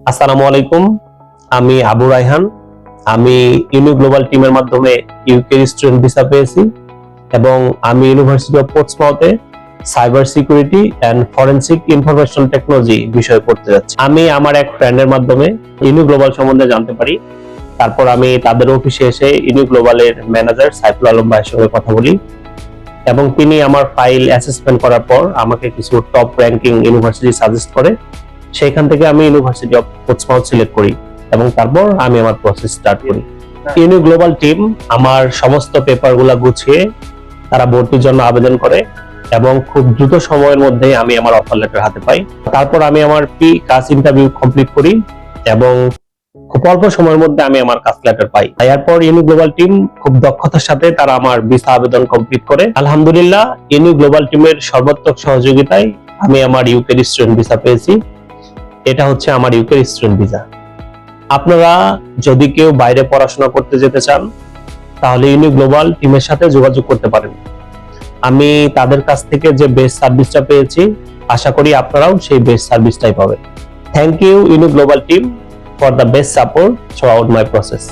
আসসালামু আলাইকুম, আমি আবু রায়হান। আমি ইউনি গ্লোবাল টিমের মাধ্যমে ইউকে স্টুডেন্ট ভিসা পেয়েছি এবং আমি ইউনিভার্সিটি অফ পোর্টসমাউথে cyber security and forensic information technology বিষয়ে পড়তে যাচ্ছি। আমি আমার এক ফ্রেন্ডের মাধ্যমে ইউনি গ্লোবাল সম্বন্ধে জানতে পারি। তারপর আমি তাদের অফিসে এসে ইউনি গ্লোবালের ম্যানেজার সাইফুল আলম ভাইয়ের সঙ্গে কথা বলি এবং তিনি আমার ফাইল অ্যাসেসমেন্ট করার পর আমাকে কিছু টপ র্যাঙ্কিং ইউনিভার্সিটি সাজেস্ট করে। সেখান থেকে আমি ইউনিভার্সিটি অফ পোর্টসমাউথ সিলেক্ট করি এবং তারপর আমি আমার প্রসেস স্টার্ট করি। ইউনি গ্লোবাল টিম আমার সমস্ত পেপারগুলো গুছিয়ে তারা ভর্তির জন্য আবেদন করে এবং খুব দ্রুত সময়ের মধ্যে আমি আমার অফার লেটার হাতে পাই। তারপর আমি আমার কাজ ইন্টারভিউ কমপ্লিট করি এবং খুব অল্প সময়ের মধ্যে আমি আমার কাজ লেটার পাই। এরপর ইউনি গ্লোবাল টিম খুব দক্ষতার সাথে তারা আমার ভিসা আবেদন কমপ্লিট করে। আলহামদুলিল্লাহ, ইউনি গ্লোবাল টিমের সর্বাত্মক সহযোগিতায় আমি আমার ইউকে স্টুডেন্ট ভিসা পেয়েছি। এটা হচ্ছে আমার ইউকে স্টুডেন্ট ভিসা। আপনারা যদি কেউ বাইরে পড়াশোনা করতে যেতে চান তাহলে ইউনি গ্লোবাল টিমের সাথে যোগাযোগ করতে পারেন। আমি তাদের কাছ থেকে যে বেস্ট সার্ভিসটা পেয়েছি, আশা করি আপনারাও সেই বেস্ট সার্ভিসটাই পাবেন। Thank you Uni Global team for the best support throughout my process.